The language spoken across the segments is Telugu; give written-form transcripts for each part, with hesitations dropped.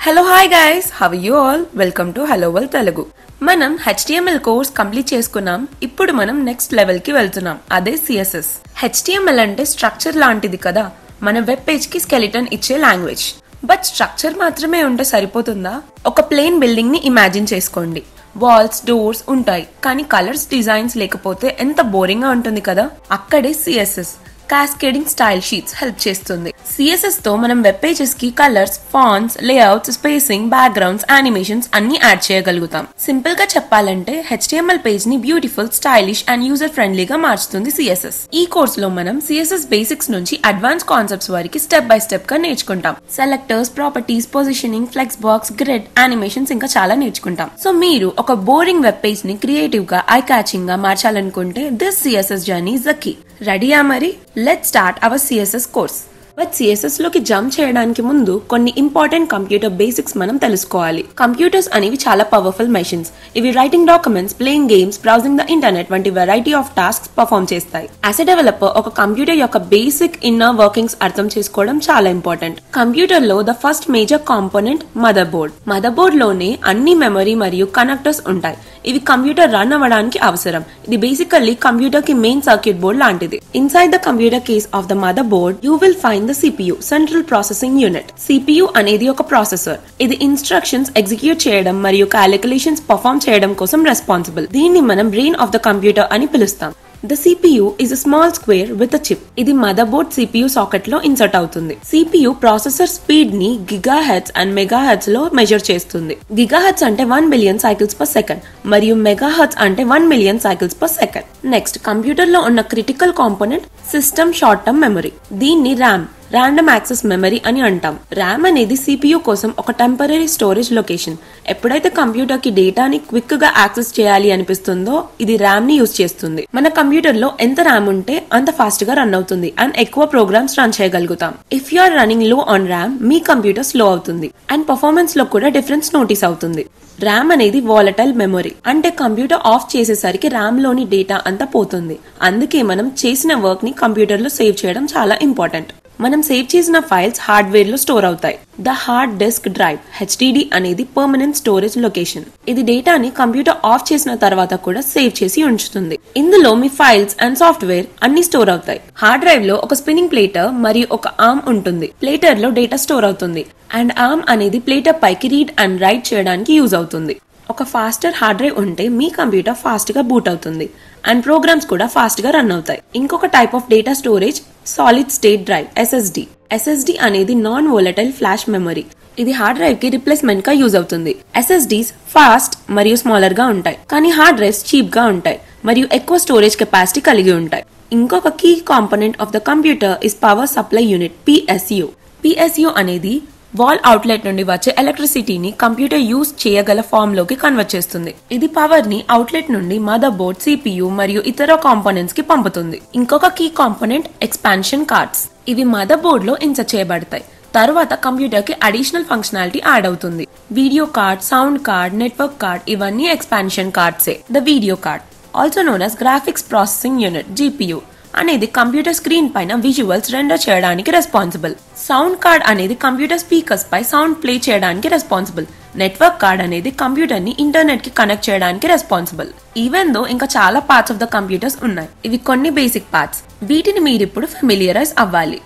Hello, hi guys, how are you all? Welcome to Hello World Telugu. మనం HTML కోర్స్ కంప్లీట్ చేసుకున్నాం. ఇప్పుడు మనం నెక్స్ట్ లెవెల్ కి వెళ్తున్నాం. అదే CSS. HTML అంటే స్ట్రక్చర్ లాంటిది కదా. మన వెబ్ పేజ్ కి స్కెలిటన్ ఇచ్చే లాంగ్వేజ్. బట్ స్ట్రక్చర్ మాత్రమే ఉంటే సరిపోతుందా? ఒక ప్లేన్ బిల్డింగ్ ని ఇమాజిన్ చేసుకోండి. వాల్స్, డోర్స్ ఉంటాయి, కానీ కలర్స్, డిజైన్స్ లేకపోతే ఎంత బోరింగ్ గా ఉంటుంది కదా. అక్కడే CSS cascading style sheets help చేస్తుంది. CSS తో మనం వెబ్ పేజెస్ కి colours, fonts, layouts, spacing, backgrounds, animations అన్ని యాడ్ చేయగలుగుతాం. సింపుల్ గా చెప్పాలంటే HTML పేజ్ ని బ్యూటిఫుల్, స్టైలిష్ అండ్ యూజర్ ఫ్రెండ్లీగా మార్చుతుంది CSS. ఈ కోర్స్ లో మనం CSS బేసిక్స్ నుంచి అడ్వాన్స్ కాన్సెప్ట్స్ వరకు స్టెప్ బై స్టెప్ గా నేర్చుకుంటాం. Selectors, properties, positioning, flex box, grid, animations ఇంకా చాలా నేర్చుకుంటాం. సో మీరు ఒక బోరింగ్ వెబ్ పేజ్ ని క్రియేటివ్ గా, ఐ క్యాచింగ్ గా మార్చాలనుకుంటే this CSS journey is the key. రెడీయా మరి? Let's start our CSS course. But CSS లోకి జంప్ చేయడానికి ముందు కొన్ని ఇంపార్టెంట్ కంప్యూటర్ బేసిక్స్ మనం తెలుసుకోవాలి. కంప్యూటర్స్ అనేవి చాలా పవర్ఫుల్ మెషిన్స్. ఇవి writing documents, playing games, browsing the internet వంటి వెరైటీ ఆఫ్ టాస్క్స్ పర్ఫామ్ చేస్తాయి. యాజ్ ఎ డెవలపర్ ఒక కంప్యూటర్ యొక్క బేసిక్ ఇన్నర్ వర్కింగ్స్ అర్థం చేసుకోవడం చాలా ఇంపార్టెంట్. కంప్యూటర్ లో the first major component mother board. Mother board లోనే అన్ని మెమరీ మరియు కనెక్టర్స్ ఉంటాయి. ఇవి కంప్యూటర్ రన్ అవ్వడానికి అవసరం. ఇది బేసికల్లీ కంప్యూటర్ కి మెయిన్ సర్క్యూట్ బోర్డ్ లాంటిది. Inside the computer case of the mother board you will find the CPU, central processing unit. CPU అనేది ఒక ప్రాసెసర్. ఇది ఇన్స్ట్రక్షన్స్ ఎగ్జిక్యూట్ చేయడం మరియు క్యాలిక్యులేషన్స్ పర్ఫామ్ చేయడం కోసం రెస్పాన్సిబుల్. దీన్ని మనం బ్రెయిన్ ఆఫ్ ద కంప్యూటర్ అని పిలుస్తాం. The CPU is a small square with a chip. ఇది మదర్బోర్డ్ CPU సాకెట్ లో ఇన్సర్ట్ అవుతుంది. CPU ప్రాసెసర్ స్పీడ్ ని గిగాహెర్ట్జ్ అండ్ మెగాహెర్ట్జ్ లో మెజర్ చేస్తుంది. గిగాహెర్ట్జ్ అంటే 1 బిలియన్ సైకిల్స్ పర్ సెకండ్ మరియు మెగాహెర్ట్జ్ అంటే 1 million cycles per second. Next, computer లో ఉన్న critical component system short term memory. దీన్ని ర్యాండమ్ యాక్సెస్ మెమరీ అని అంటాం. ర్యామ్ అనేది CPU కోసం ఒక టెంపరరీ స్టోరేజ్ లొకేషన్. ఎప్పుడైతే కంప్యూటర్ కి డేటాని క్విక్ గా యాక్సెస్ చేయాలి అనిపిస్తుందో ఇది ర్యామ్ ని యూజ్ చేస్తుంది. మన కంప్యూటర్ లో ఎంత ర్యామ్ ఉంటే అంత ఫాస్ట్ గా రన్ అవుతుంది అండ్ ఎక్కువ ప్రోగ్రామ్స్ రన్ చేయగలుగుతాం. ఇఫ్ యు ఆర్ రన్నింగ్ లో on RAM, me computer slow అవుతుంది అండ్ పర్ఫార్మెన్స్ లో కూడా డిఫరెన్స్ నోటీస్ అవుతుంది. ర్యామ్ అనేది వాలటైల్ మెమరీ, అంటే కంప్యూటర్ ఆఫ్ చేసేసరికి ర్యామ్ లోని డేటా అంతా పోతుంది. అందుకే మనం చేసిన వర్క్ ని కంప్యూటర్ లో సేవ్ చేయడం చాలా ఇంపార్టెంట్. మనం సేవ్ చేసిన ఫైల్స్ హార్డ్వేర్ లో స్టోర్ అవుతాయి. The hard disk drive HDD అనేది పర్మనెంట్ స్టోరేజ్ లొకేషన్. ఇది డేటాని కంప్యూటర్ ఆఫ్ చేసిన తర్వాత కూడా సేవ్ చేసి ఉంచుతుంది. ఇందులో మీ ఫైల్స్ అండ్ సాఫ్ట్వేర్ అన్ని స్టోర్ అవుతాయి. హార్డ్ డ్రైవ్ లో ఒక స్పిన్నింగ్ ప్లేటర్ మరియు ఒక ఆర్మ్ ఉంటుంది. ప్లేటర్ లో డేటా స్టోర్ అవుతుంది అండ్ ఆర్మ్ అనేది ప్లేటర్ పైకి రీడ్ అండ్ రైట్ చేయడానికి యూజ్ అవుతుంది. ఒక ఫాస్టర్ హార్డ్ డ్రైవ్ ఉంటే మీ కంప్యూటర్ ఫాస్ట్ గా బూట్ అవుతుంది అండ్ ప్రోగ్రామ్స్ కూడా ఫాస్ట్ గా రన్ అవుతాయి. ఇంకొక type of data storage solid state drive SSD అనేది నాన్ వోలటైల్ ఫ్లాష్ మెమరీ. ఇది హార్డ్ డ్రైవ్ కి రిప్లేస్మెంట్ గా యూజ్ అవుతుంది. SSDs ఫాస్ట్ మరియు స్మాలర్ గా ఉంటాయి, కానీ హార్డ్ డ్రైవ్స్ చీప్ గా ఉంటాయి మరియు ఎక్కువ స్టోరేజ్ కెపాసిటీ కలిగి ఉంటాయి. ఇంకొక key component of the computer is power supply unit PSU అనేది వాల్ అవుట్లెట్ నుండి వచ్చే ఎలక్ట్రిసిటీని కంప్యూటర్ యూజ్ చేయగల ఫామ్ లోకి కన్వర్ట్ చేస్తుంది. ఇది పవర్ ని అవుట్లెట్ నుండి మదర్ బోర్డ్, CPU మరియు ఇతర కాంపోనెంట్స్ కి పంపుతుంది. ఇంకొక కీ కాంపోనెంట్ ఎక్స్పాన్షన్ కార్డ్స్. ఇవి మదర్ బోర్డ్ లో ఇన్సర్ట్ చేయబడతాయి. తర్వాత కంప్యూటర్ కి అడిషనల్ ఫంక్షనాలిటీ యాడ్ అవుతుంది. Video card, sound card, network card ఇవన్నీ ఎక్స్పాన్షన్ కార్డ్సే. The video card, also known as graphics processing unit GPU, అనేది కంప్యూటర్ స్క్రీన్ పైన విజువల్స్ రెండర్ చేయడానికి రెస్పాన్సిబుల్. సౌండ్ కార్డ్ అనేది కంప్యూటర్ స్పీకర్స్ పై సౌండ్ ప్లే చేయడానికి రెస్పాన్సిబుల్. నెట్వర్క్ కార్డ్ అనేది కంప్యూటర్ ని ఇంటర్నెట్ కి కనెక్ట్ చేయడానికి రెస్పాన్సిబుల్. ఈవెన్ దో ఇంకా చాలా పార్ట్స్ ఆఫ్ ద కంప్యూటర్స్ ఉన్నాయి. ఇవి కొన్ని బేసిక్ పార్ట్స్. వీటిని మీరిప్పుడు ఫెమిలియరైజ్ అవ్వాలి.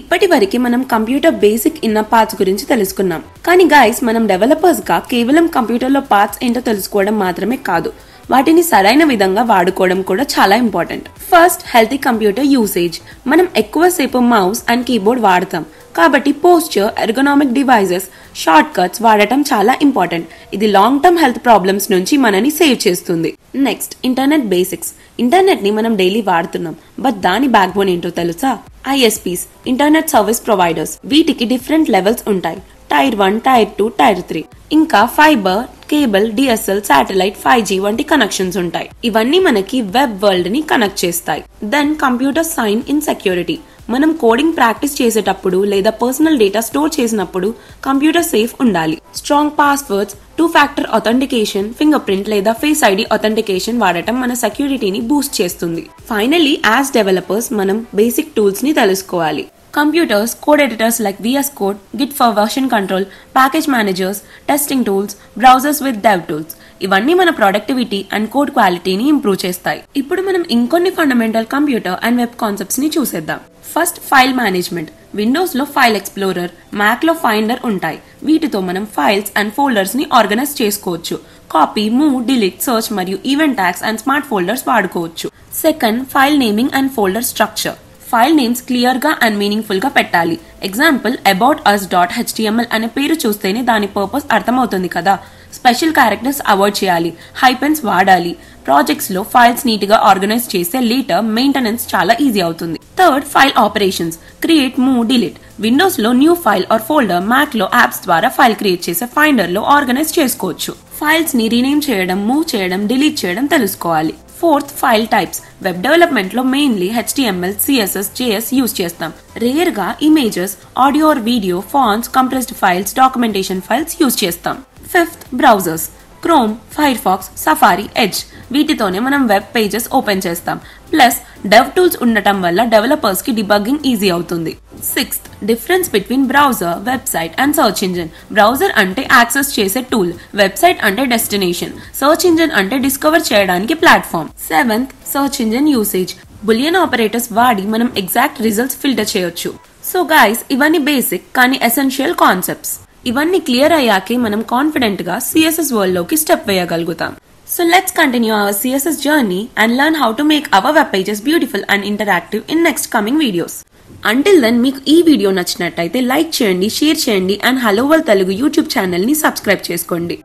ఇప్పటి వరకు మనం కంప్యూటర్ బేసిక్ ఇన్నర్ పార్ట్స్ గురించి తెలుసుకున్నాం. కానీ గైస్, మనం డెవలపర్స్ గా కేవలం కంప్యూటర్ లో పార్ట్స్ ఏంటో తెలుసుకోవడం మాత్రమే కాదు, వాటిని సరైన విధంగా వాడుకోవడం కూడా చాలా important. First, healthy computer usage. మనం ఎక్కువసేపు మౌస్ అండ్ కీబోర్డ్ వాడతాం, కాబట్టి posture, ergonomic devices, short cuts వాడటం చాలా ఇంపార్టెంట్. ఇది లాంగ్ టర్మ్ హెల్త్ ప్రాబ్లమ్స్ నుంచి మనని సేవ్ చేస్తుంది. Next, internet basics. ఇంటర్నెట్ ని మనం డైలీ వాడుతున్నాం, బట్ దాని బ్యాక్ బోన్ ఏంటో తెలుసా? ISPs, internet service providers. వీటికి డిఫరెంట్ లెవెల్స్ ఉంటాయి. Tier 1, tier 2, tier 3. ఇంకా fibre, cable, DSL, satellite, 5G వంటి కనెక్షన్స్ ఉంటాయి. ఇవన్నీ మనకి వెబ్ వరల్డ్ ని కనెక్ట్ చేస్తాయి. Then computer sign in security. మనం కోడింగ్ ప్రాక్టీస్ చేసేటప్పుడు లేదా పర్సనల్ డేటా స్టోర్ చేసినప్పుడు కంప్యూటర్ సేఫ్ ఉండాలి. Strong passwords, 2-factor authentication, finger print లేదా ఫేస్ ID authentication వాడటం మన సెక్యూరిటీని బూస్ట్ చేస్తుంది. ఫైనలీ, యాజ్ డెవలపర్స్ మనం బేసిక్ టూల్స్ ని తెలుసుకోవాలి. Computers, code editors like VS Code, Git for version control, package managers, testing tools, browsers with dev tools. ఇవన్నీ మన ప్రొడక్టివిటీ అండ్ కోడ్ క్వాలిటీని ఇంప్రూవ్ చేస్తాయి. ఇప్పుడు మనం ఇంకొన్ని fundamental computer and web concepts ని చూసేద్దాం. First file management. విండోస్ లో ఫైల్ ఎక్స్ప్లోరర్, మ్యాక్ లో ఫైండర్ ఉంటాయి. వీటితో మనం ఫైల్స్ అండ్ ఫోల్డర్స్ ని ఆర్గనైజ్ చేసుకోవచ్చు. కాపీ, మూవ్, డిలీట్, సర్చ్ మరియు event tags and smart folders వాడుకోవచ్చు. Second, file naming and folder structure. File names clear గా అండ్ మీనింగ్ఫుల్ గా పెట్టాలి. ఎగ్జాంపుల్ aboutus.html అనే పేరు చూస్తేనే దాని పర్పస్ అర్థమవుతుంది కదా. స్పెషల్ క్యారెక్టర్స్ అవాయిడ్ చేయాలి. హైపెన్స్ వాడాలి. ప్రాజెక్ట్స్ లో ఫైల్స్ నీట్ గా ఆర్గనైజ్ చేస్తే లేటర్ మెయింటెనెన్స్ చాలా ఈజీ అవుతుంది. Third, file operations. Create, move, delete. Windows లో new file or folder, Mac లో యాప్స్ ద్వారా ఫైల్ క్రియేట్ చేసే ఫైండర్ లో ఆర్గనైజ్ చేసుకోవచ్చు. ఫైల్స్ ని రీనేమ్ చేయడం, మూవ్ చేయడం, డిలీట్ చేయడం తెలుసుకోవాలి. Fourth, file types. Web development లో mainly HTML, CSS, JS use చేస్తాం. రేర్ గా images, audio or video, fonts, compressed files, documentation files use చేస్తాం. Fifth, browsers. Chrome, Firefox, Safari, Edge. వీటితోనే మనం వెబ్ పేజెస్ ఓపెన్ చేస్తాం. ప్లస్ డెవ్ టూల్స్ ఉండటం వల్ల డెవలపర్స్ కి డిబగ్గింగ్ ఈజీ అవుతుంది. Sixth, difference between browser, website and search engine. Browser అంటే యాక్సెస్ చేసే టూల్, వెబ్సైట్ అంటే డెస్టినేషన్, సర్చ్ ఇంజిన్ అంటే డిస్కవర్ చేయడానికి platform. Seventh, search engine usage. Boolean operators వాడి మనం ఎగ్జాక్ట్ రిజల్ట్స్ ఫిల్టర్ చేయొచ్చు. సో గైస్, ఇవన్నీ బేసిక్ కానీ ఎసెన్షియల్ కాన్సెప్ట్స్. ఇవన్నీ క్లియర్ అయ్యాకే మనం కాన్ఫిడెంట్ గా CSS వరల్డ్ లోకి step వేయగలుగుతాం. So let's continue our CSS journey and learn how to make our web pages beautiful and interactive in next coming videos. Until then, మీకు ఈ వీడియో నచ్చినట్టయితే లైక్ చేయండి, షేర్ చేయండి and hello world Telugu YouTube channel ని సబ్స్క్రైబ్ చేసుకోండి.